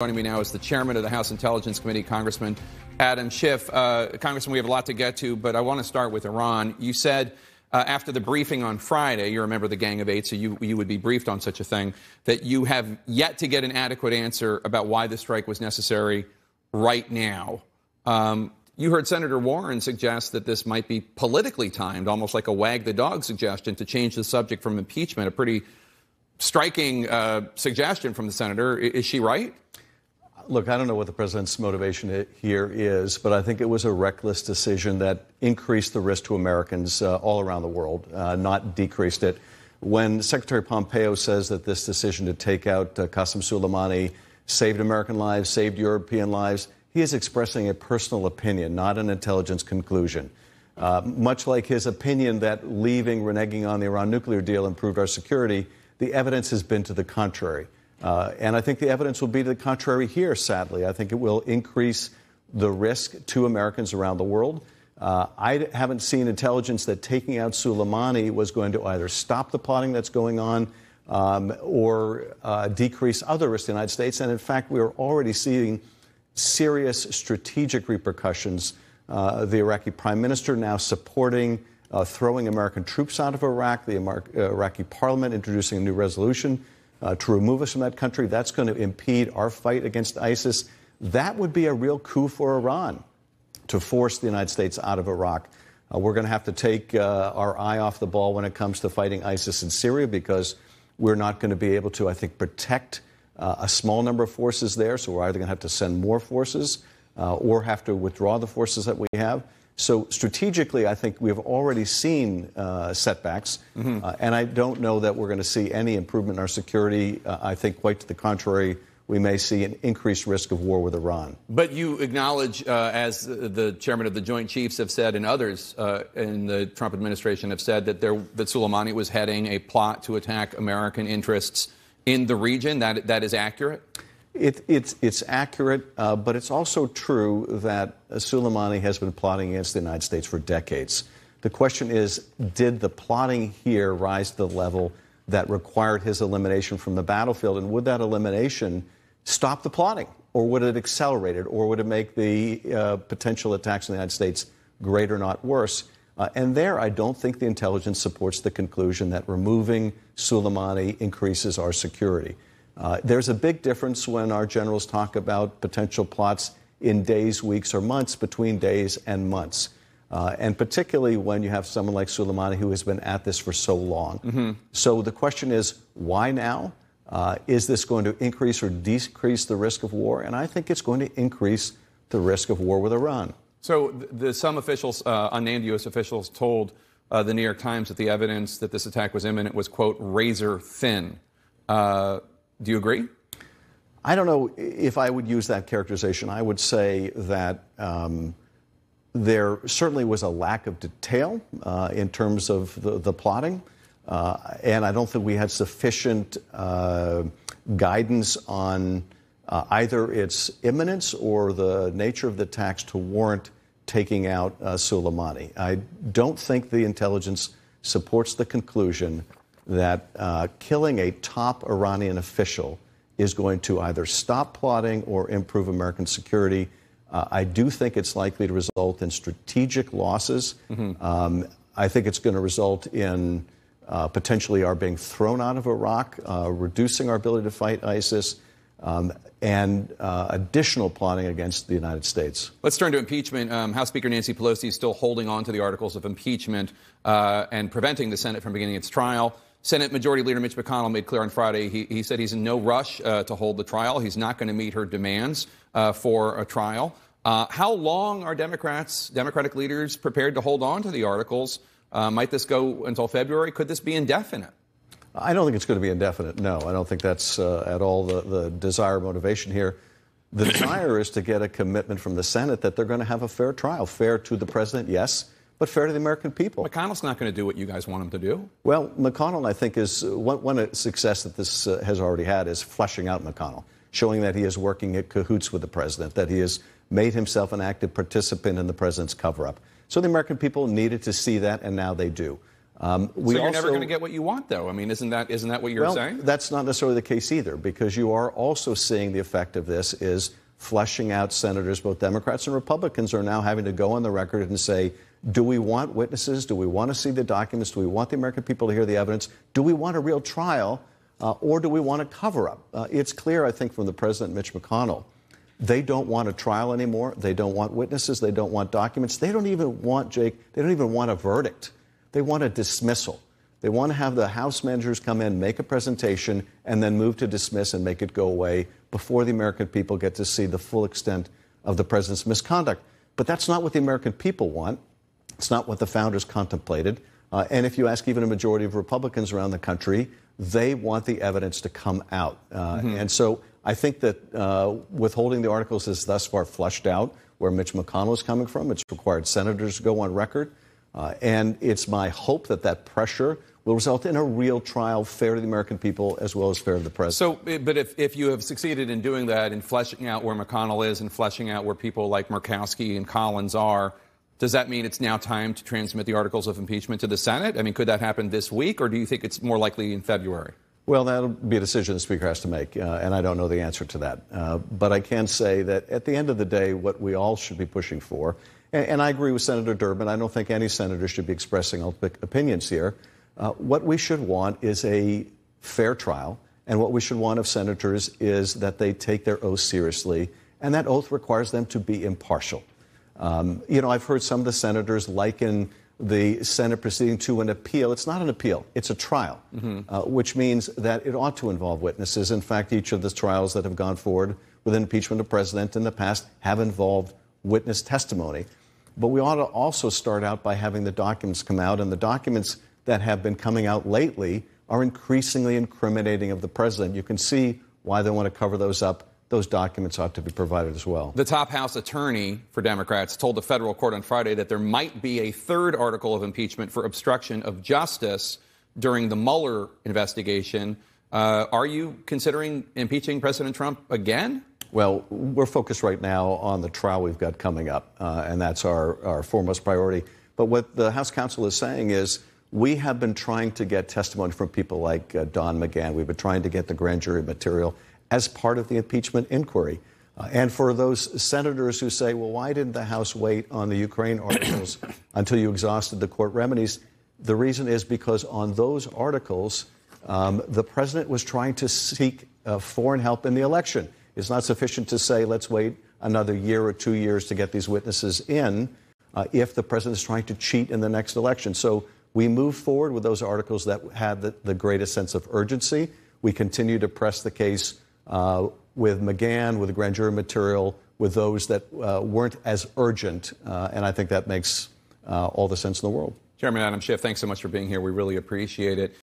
Joining me now is the chairman of the House Intelligence Committee, Congressman Adam Schiff. Congressman, we have a lot to get to, but I want to start with Iran. You said after the briefing on Friday, you're a member of the Gang of Eight, so you would be briefed on such a thing, that you have yet to get an adequate answer about why the strike was necessary right now. You heard Senator Warren suggest that this might be politically timed, almost like a wag the dog suggestion, to change the subject from impeachment. A pretty striking suggestion from the senator. Is she right? Look, I don't know what the president's motivation here is, but I think it was a reckless decision that increased the risk to Americans all around the world, not decreased it. When Secretary Pompeo says that this decision to take out Qasem Soleimani saved American lives, saved European lives, he is expressing a personal opinion, not an intelligence conclusion. Much like his opinion that reneging on the Iran nuclear deal improved our security, the evidence has been to the contrary. And I think the evidence will be to the contrary here, sadly. I think it will increase the risk to Americans around the world. I haven't seen intelligence that taking out Soleimani was going to either stop the plotting that's going on or decrease other risks to the United States. And in fact, we are already seeing serious strategic repercussions. The Iraqi prime minister now supporting throwing American troops out of Iraq, the Iraqi parliament introducing a new resolution to remove us from that country. That's going to impede our fight against ISIS. That would be a real coup for Iran to force the United States out of Iraq. We're going to have to take our eye off the ball when it comes to fighting ISIS in Syria, because we're not going to be able to, I think, protect a small number of forces there. So we're either going to have to send more forces or have to withdraw the forces that we have. So strategically, I think we've already seen setbacks, and I don't know that we're going to see any improvement in our security. I think quite to the contrary, we may see an increased risk of war with Iran. But you acknowledge, as the chairman of the Joint Chiefs have said, and others in the Trump administration have said, that Soleimani was heading a plot to attack American interests in the region. That is accurate? It's accurate, but it's also true that Soleimani has been plotting against the United States for decades. The question is, did the plotting here rise to the level that required his elimination from the battlefield? And would that elimination stop the plotting? Or would it accelerate it? Or would it make the potential attacks on the United States greater, not worse? And there, I don't think the intelligence supports the conclusion that removing Soleimani increases our security. There's a big difference when our generals talk about potential plots in days, weeks, or months, between days and months. And particularly when you have someone like Soleimani who has been at this for so long. So the question is, why now? Is this going to increase or decrease the risk of war? And I think it's going to increase the risk of war with Iran. So some officials, unnamed U.S. officials, told the New York Times that the evidence that this attack was imminent was, quote, razor thin. Do you agree? I don't know if I would use that characterization. I would say that there certainly was a lack of detail in terms of the plotting, and I don't think we had sufficient guidance on either its imminence or the nature of the attacks to warrant taking out Soleimani. I don't think the intelligence supports the conclusion that killing a top Iranian official is going to either stop plotting or improve American security. I do think it's likely to result in strategic losses. I think it's going to result in potentially our being thrown out of Iraq, reducing our ability to fight ISIS, and additional plotting against the United States. Let's turn to impeachment. House Speaker Nancy Pelosi is still holding on to the articles of impeachment and preventing the Senate from beginning its trial. Senate Majority Leader Mitch McConnell made clear on Friday he said he's in no rush to hold the trial. He's not going to meet her demands for a trial. How long are Democratic leaders prepared to hold on to the articles? Might this go until February? Could this be indefinite? I don't think it's going to be indefinite, no. I don't think that's at all the desire or motivation here. The desire is to get a commitment from the Senate that they're going to have a fair trial. Fair to the president, yes, but fair to the American people. McConnell's not going to do what you guys want him to do. Well, McConnell, I think, is one success that this has already had is fleshing out McConnell, showing that he is working in cahoots with the president, that he has made himself an active participant in the president's cover-up. So the American people needed to see that, and now they do. So you're never going to get what you want, though. I mean, isn't that what you're saying? That's not necessarily the case either, because you are also seeing the effect of this is fleshing out senators, both Democrats and Republicans, are now having to go on the record and say, do we want witnesses? Do we want to see the documents? Do we want the American people to hear the evidence? Do we want a real trial? Or do we want a cover-up? It's clear, I think, from the President, Mitch McConnell, they don't want a trial anymore. They don't want witnesses. They don't want documents. They don't even want, Jake, they don't even want a verdict. They want a dismissal. They want to have the House managers come in, make a presentation, and then move to dismiss and make it go away before the American people get to see the full extent of the president's misconduct. But that's not what the American people want. It's not what the founders contemplated. And if you ask even a majority of Republicans around the country, they want the evidence to come out. And so I think that withholding the articles is thus far flushed out where Mitch McConnell is coming from. It's required senators to go on record. And it's my hope that that pressure will result in a real trial fair to the American people as well as fair to the president. So, but if you have succeeded in doing that, in fleshing out where McConnell is and fleshing out where people like Murkowski and Collins are, does that mean it's now time to transmit the articles of impeachment to the Senate? I mean, could that happen this week, or do you think it's more likely in February? Well, that'll be a decision the Speaker has to make, and I don't know the answer to that. But I can say that at the end of the day, what we all should be pushing for, and I agree with Senator Durbin, I don't think any senator should be expressing opinions here. What we should want is a fair trial, and what we should want of senators is that they take their oath seriously, and that oath requires them to be impartial. I've heard some of the senators liken the Senate proceeding to an appeal. It's not an appeal. It's a trial, which means that it ought to involve witnesses. In fact, each of the trials that have gone forward with impeachment of president in the past have involved witness testimony. But we ought to also start out by having the documents come out, and the documents that have been coming out lately are increasingly incriminating of the president. You can see why they want to cover those up. Those documents ought to be provided as well. The top House attorney for Democrats told the federal court on Friday that there might be a third article of impeachment for obstruction of justice during the Mueller investigation. Are you considering impeaching President Trump again? Well, we're focused right now on the trial we've got coming up, and that's our foremost priority. But what the House counsel is saying is we have been trying to get testimony from people like Don McGahn. We've been trying to get the grand jury material as part of the impeachment inquiry. And for those senators who say, well, why didn't the House wait on the Ukraine articles until you exhausted the court remedies? The reason is because on those articles, the president was trying to seek foreign help in the election. It's not sufficient to say, let's wait another year or 2 years to get these witnesses in if the president is trying to cheat in the next election. So we move forward with those articles that had the greatest sense of urgency. We continue to press the case with McGahn, with the grand jury material, with those that weren't as urgent. And I think that makes all the sense in the world. Chairman Adam Schiff, thanks so much for being here. We really appreciate it.